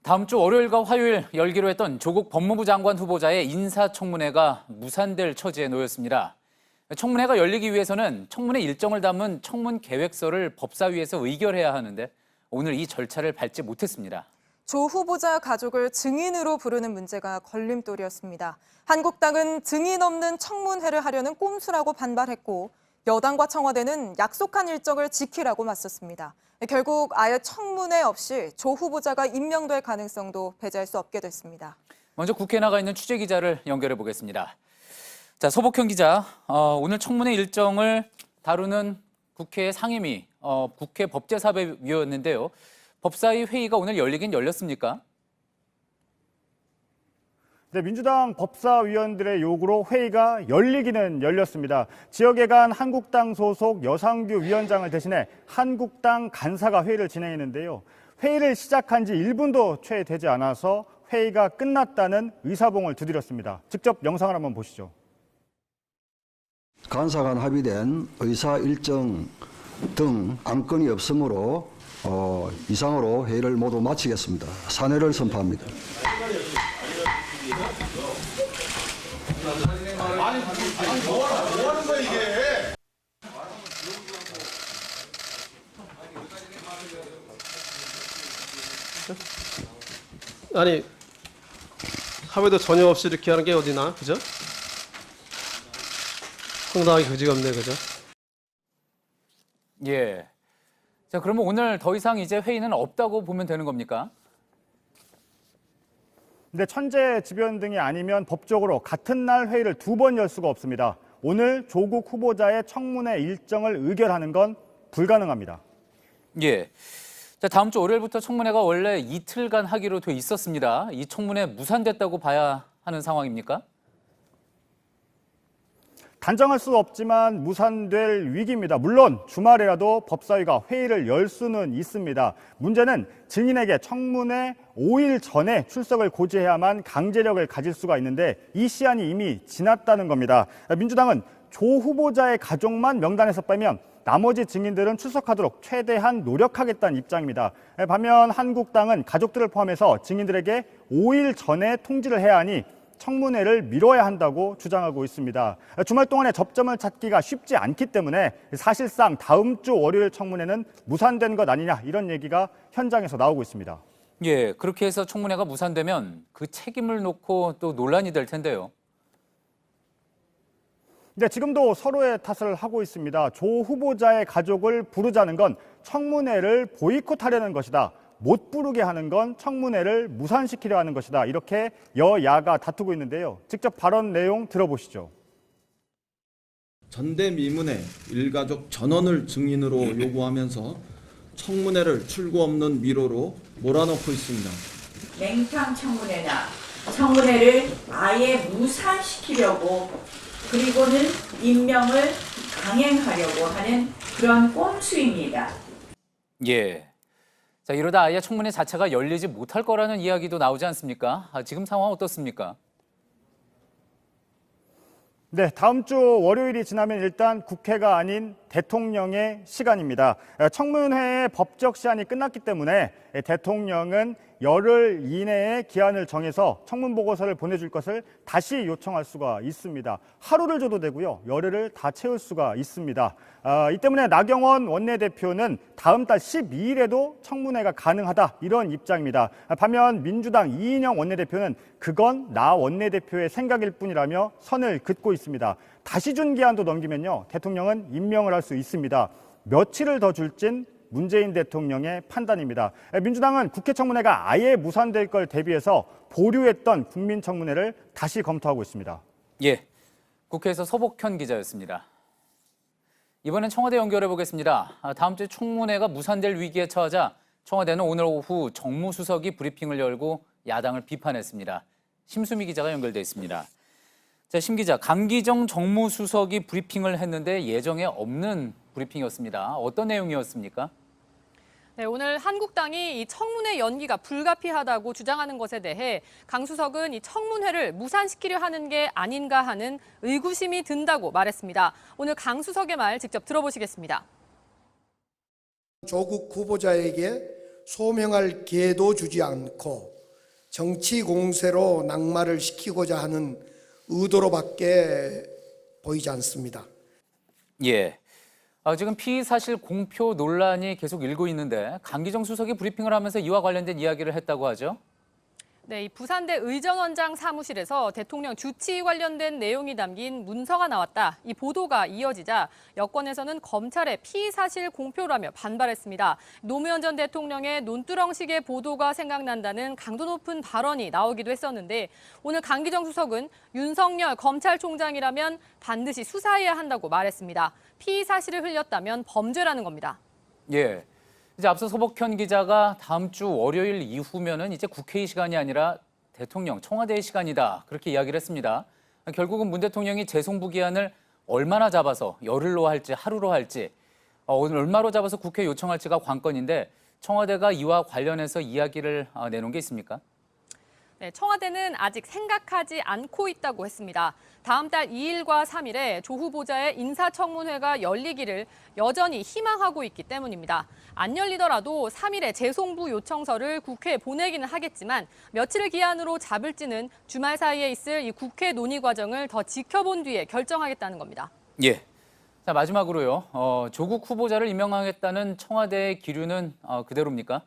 다음 주 월요일과 화요일 열기로 했던 조국 법무부 장관 후보자의 인사청문회가 무산될 처지에 놓였습니다. 청문회가 열리기 위해서는 청문회 일정을 담은 청문 계획서를 법사위에서 의결해야 하는데 오늘 이 절차를 밟지 못했습니다. 조 후보자 가족을 증인으로 부르는 문제가 걸림돌이었습니다. 한국당은 증인 없는 청문회를 하려는 꼼수라고 반발했고 여당과 청와대는 약속한 일정을 지키라고 맞섰습니다. 결국 아예 청문회 없이 조 후보자가 임명될 가능성도 배제할 수 없게 됐습니다. 먼저 국회에 나가 있는 취재 기자를 연결해 보겠습니다. 자, 서복현 기자, 오늘 청문회 일정을 다루는 국회 상임위, 국회 법제사법위원회인데요. 법사위 회의가 오늘 열리긴 열렸습니까? 네, 민주당 법사위원들의 요구로 회의가 열리기는 열렸습니다. 지역에 간 한국당 소속 여상규 위원장을 대신해 한국당 간사가 회의를 진행했는데요. 회의를 시작한 지 1분도 채 되지 않아서 회의가 끝났다는 의사봉을 두드렸습니다. 직접 영상을 한번 보시죠. 간사 간 합의된 의사 일정 등 안건이 없으므로 이상으로 회의를 모두 마치겠습니다. 사내를 선포합니다. 뭐하는 거야 이게? 아니 합의도 전혀 없이 이렇게 하는 게 어디나, 그죠? 상당히 그지가 없네, 그죠? 예. 자, 그러면 오늘 더 이상 이제 회의는 없다고 보면 되는 겁니까? 근데 천재지변 등이 아니면 법적으로 같은 날 회의를 2번 열 수가 없습니다. 오늘 조국 후보자의 청문회 일정을 의결하는 건 불가능합니다. 예. 자, 다음 주 월요일부터 청문회가 원래 이틀간 하기로 돼 있었습니다. 이 청문회 무산됐다고 봐야 하는 상황입니까? 단정할 수 없지만 무산될 위기입니다. 물론 주말이라도 법사위가 회의를 열 수는 있습니다. 문제는 증인에게 청문회 5일 전에 출석을 고지해야만 강제력을 가질 수가 있는데 이 시한이 이미 지났다는 겁니다. 민주당은 조 후보자의 가족만 명단에서 빼면 나머지 증인들은 출석하도록 최대한 노력하겠다는 입장입니다. 반면 한국당은 가족들을 포함해서 증인들에게 5일 전에 통지를 해야 하니 청문회를 미뤄야 한다고 주장하고 있습니다. 주말 동안에 접점을 찾기가 쉽지 않기 때문에 사실상 다음 주 월요일 청문회는 무산된 것 아니냐 이런 얘기가 현장에서 나오고 있습니다. 예, 그렇게 해서 청문회가 무산되면 그 책임을 놓고 또 논란이 될 텐데요. 네, 지금도 서로의 탓을 하고 있습니다. 조 후보자의 가족을 부르자는 건 청문회를 보이콧하려는 것이다. 못 부르게 하는 건 청문회를 무산시키려 하는 것이다. 이렇게 여야가 다투고 있는데요. 직접 발언 내용 들어보시죠. 전대미문의 일가족 전원을 증인으로 요구하면서 청문회를 출구 없는 미로로 몰아넣고 있습니다. 냉탕 청문회나 청문회를 아예 무산시키려고 그리고는 임명을 강행하려고 하는 그런 꼼수입니다. 예. 자, 이러다 아예 청문회 자체가 열리지 못할 거라는 이야기도 나오지 않습니까? 지금 상황 어떻습니까? 네, 다음 주 월요일이 지나면 일단 국회가 아닌 대통령의 시간입니다. 청문회의 법적 시한이 끝났기 때문에 대통령은 열흘 이내에 기한을 정해서 청문 보고서를 보내줄 것을 다시 요청할 수가 있습니다. 하루를 줘도 되고요. 열흘을 다 채울 수가 있습니다. 이 때문에 나경원 원내대표는 다음 달 12일에도 청문회가 가능하다 이런 입장입니다. 반면 민주당 이인영 원내대표는 그건 나 원내대표의 생각일 뿐이라며 선을 긋고 있습니다. 다시 준 기한도 넘기면요. 대통령은 임명을 할 수 있습니다. 며칠을 더 줄진 문재인 대통령의 판단입니다. 민주당은 국회 청문회가 아예 무산될 걸 대비해서 보류했던 국민청문회를 다시 검토하고 있습니다. 예, 국회에서 서복현 기자였습니다. 이번엔 청와대 연결해 보겠습니다. 다음 주 청문회가 무산될 위기에 처하자 청와대는 오늘 오후 정무수석이 브리핑을 열고 야당을 비판했습니다. 심수미 기자가 연결돼 있습니다. 자, 심 기자, 강기정 정무수석이 브리핑을 했는데 예정에 없는 브리핑이었습니다. 어떤 내용이었습니까? 네, 오늘 한국당이 이 청문회 연기가 불가피하다고 주장하는 것에 대해 강 수석은 이 청문회를 무산시키려 하는 게 아닌가 하는 의구심이 든다고 말했습니다. 오늘 강 수석의 말 직접 들어보시겠습니다. 조국 후보자에게 소명할 기회도 주지 않고 정치 공세로 낙마를 시키고자 하는 의도로밖에 보이지 않습니다. 예. 지금 피의 사실 공표 논란이 계속 일고 있는데 강기정 수석이 브리핑을 하면서 이와 관련된 이야기를 했다고 하죠. 네, 이 부산대 의전원장 사무실에서 대통령 주치 관련된 내용이 담긴 문서가 나왔다. 이 보도가 이어지자 여권에서는 검찰의 피의 사실 공표라며 반발했습니다. 노무현 전 대통령의 논두렁식의 보도가 생각난다는 강도 높은 발언이 나오기도 했었는데 오늘 강기정 수석은 윤석열 검찰총장이라면 반드시 수사해야 한다고 말했습니다. 피의 사실을 흘렸다면 범죄라는 겁니다. 예. 이제 앞서 서복현 기자가 다음 주 월요일 이후면은 이제 국회의 시간이 아니라 대통령, 청와대의 시간이다. 그렇게 이야기를 했습니다. 결국은 문 대통령이 재송부 기한을 얼마나 잡아서 열흘로 할지 하루로 할지 오늘 얼마로 잡아서 국회에 요청할지가 관건인데 청와대가 이와 관련해서 이야기를 내놓은 게 있습니까? 네, 청와대는 아직 생각하지 않고 있다고 했습니다. 다음 달 2일과 3일에 조 후보자의 인사청문회가 열리기를 여전히 희망하고 있기 때문입니다. 안 열리더라도 3일에 재송부 요청서를 국회에 보내기는 하겠지만 며칠을 기한으로 잡을지는 주말 사이에 있을 이 국회 논의 과정을 더 지켜본 뒤에 결정하겠다는 겁니다. 예. 자, 마지막으로요. 조국 후보자를 임명하겠다는 청와대의 기류는 그대로입니까?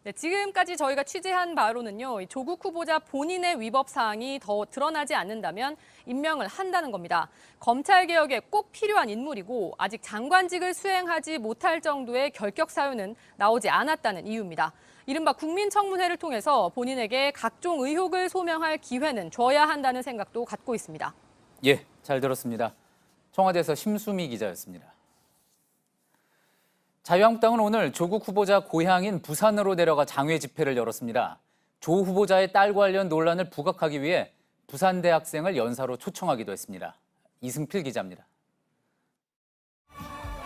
네, 지금까지 저희가 취재한 바로는요, 조국 후보자 본인의 위법 사항이 더 드러나지 않는다면 임명을 한다는 겁니다. 검찰개혁에 꼭 필요한 인물이고 아직 장관직을 수행하지 못할 정도의 결격 사유는 나오지 않았다는 이유입니다. 이른바 국민청문회를 통해서 본인에게 각종 의혹을 소명할 기회는 줘야 한다는 생각도 갖고 있습니다. 예, 잘 들었습니다. 청와대에서 심수미 기자였습니다. 자유한국당은 오늘 조국 후보자 고향인 부산으로 내려가 장외 집회를 열었습니다. 조 후보자의 딸 관련 논란을 부각하기 위해 부산 대학생을 연사로 초청하기도 했습니다. 이승필 기자입니다.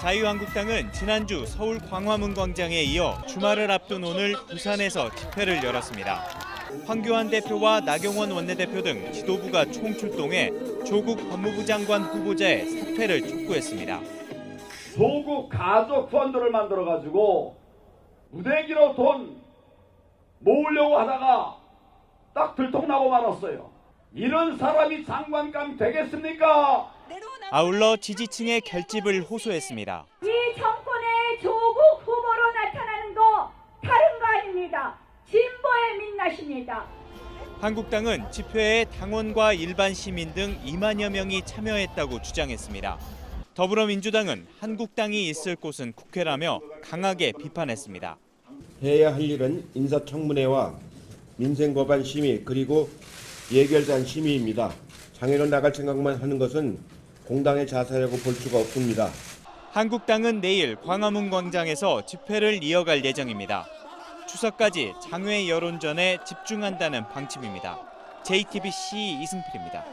자유한국당은 지난주 서울 광화문 광장에 이어 주말을 앞둔 오늘 부산에서 집회를 열었습니다. 황교안 대표와 나경원 원내대표 등 지도부가 총출동해 조국 법무부 장관 후보자의 사퇴를 촉구했습니다. 조국 가족 펀드를 만들어가지고 무대기로 돈 모으려고 하다가 딱 들통나고 말았어요. 이런 사람이 장관감 되겠습니까? 아울러 지지층의 결집을 호소했습니다. 이 정권의 조국 후보로 나타나는 거 다른 거 아닙니다. 진보의 민낯입니다. 한국당은 집회에 당원과 일반 시민 등 2만여 명이 참여했다고 주장했습니다. 더불어민주당은 한국당이 있을 곳은 국회라며 강하게 비판했습니다. 해야 할 일은 인사청문회와 민생법안 심의 그리고 예결단 심의입니다. 장애로 나갈 생각만 하는 것은 공당의 자세라고 볼 수가 없습니다. 한국당은 내일 광화문 광장에서 집회를 이어갈 예정입니다. 추석까지 장외 여론전에 집중한다는 방침입니다. JTBC 이승필입니다.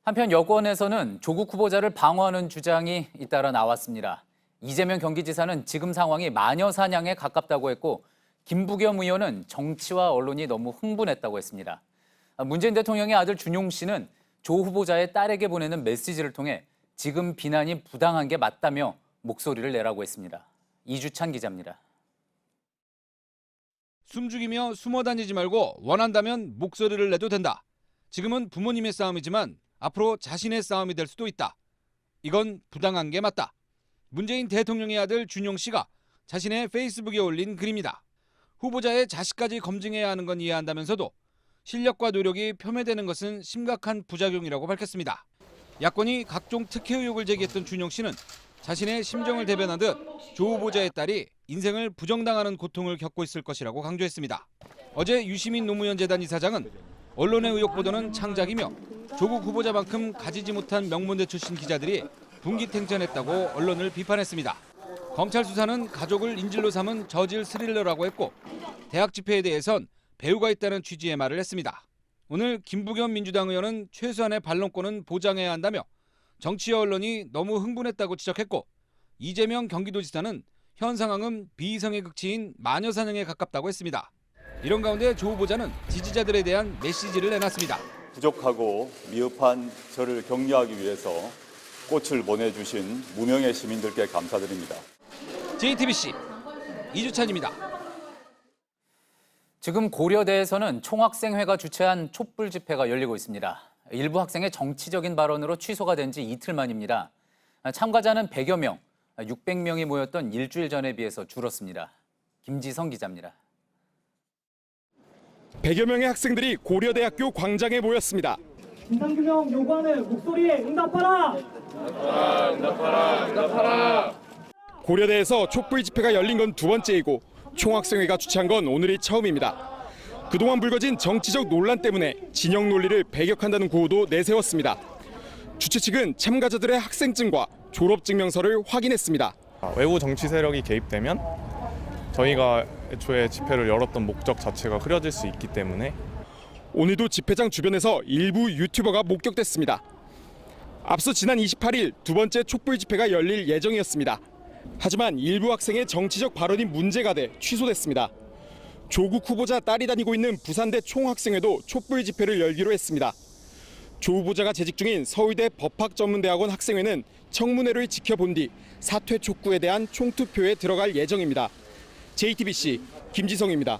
한편 여권에서는 조국 후보자를 방어하는 주장이 잇따라 나왔습니다. 이재명 경기지사는 지금 상황이 마녀 사냥에 가깝다고 했고 김부겸 의원은 정치와 언론이 너무 흥분했다고 했습니다. 문재인 대통령의 아들 준용 씨는 조 후보자의 딸에게 보내는 메시지를 통해 지금 비난이 부당한 게 맞다며 목소리를 내라고 했습니다. 이주찬 기자입니다. 숨죽이며 숨어 다니지 말고 원한다면 목소리를 내도 된다. 지금은 부모님의 싸움이지만 앞으로 자신의 싸움이 될 수도 있다. 이건 부당한 게 맞다. 문재인 대통령의 아들 준용 씨가 자신의 페이스북에 올린 글입니다. 후보자의 자식까지 검증해야 하는 건 이해한다면서도 실력과 노력이 폄훼되는 것은 심각한 부작용이라고 밝혔습니다. 야권이 각종 특혜 의혹을 제기했던 준용 씨는 자신의 심정을 대변하듯 조 후보자의 딸이 인생을 부정당하는 고통을 겪고 있을 것이라고 강조했습니다. 어제 유시민 노무현 재단 이사장은 언론의 의혹 보도는 창작이며 조국 후보자만큼 가지지 못한 명문대 출신 기자들이 분기탱천했다고 언론을 비판했습니다. 검찰 수사는 가족을 인질로 삼은 저질 스릴러라고 했고 대학 집회에 대해선 배우가 있다는 취지의 말을 했습니다. 오늘 김부겸 민주당 의원은 최소한의 반론권은 보장해야 한다며 정치와 언론이 너무 흥분했다고 지적했고 이재명 경기도지사는 현 상황은 비이성의 극치인 마녀 사냥에 가깝다고 했습니다. 이런 가운데 조 후보자는 지지자들에 대한 메시지를 내놨습니다. 부족하고 미흡한 저를 격려하기 위해서 꽃을 보내주신 무명의 시민들께 감사드립니다. JTBC 이주찬입니다. 지금 고려대에서는 총학생회가 주최한 촛불 집회가 열리고 있습니다. 일부 학생의 정치적인 발언으로 취소가 된 지 이틀 만입니다. 참가자는 100여 명, 600명이 모였던 일주일 전에 비해서 줄었습니다. 김지성 기자입니다. 100여 명의 학생들이 고려대학교 광장에 모였습니다. 진상규명 요구하는 목소리에 응답하라! 응답하라! 고려대에서 촛불 집회가 열린 건 두 번째이고 총학생회가 주최한 건 오늘이 처음입니다. 그동안 불거진 정치적 논란 때문에 진영 논리를 배격한다는 구호도 내세웠습니다. 주최 측은 참가자들의 학생증과 졸업증명서를 확인했습니다. 외부 정치 세력이 개입되면 저희가 애초에 집회를 열었던 목적 자체가 흐려질 수 있기 때문에 오늘도 집회장 주변에서 일부 유튜버가 목격됐습니다. 앞서 지난 28일 두 번째 촛불 집회가 열릴 예정이었습니다. 하지만 일부 학생의 정치적 발언이 문제가 돼 취소됐습니다. 조국 후보자 딸이 다니고 있는 부산대 총학생회도 촛불 집회를 열기로 했습니다. 조 후보자가 재직 중인 서울대 법학전문대학원 학생회는 청문회를 지켜본 뒤 사퇴 촉구에 대한 총투표에 들어갈 예정입니다. JTBC 김지성입니다.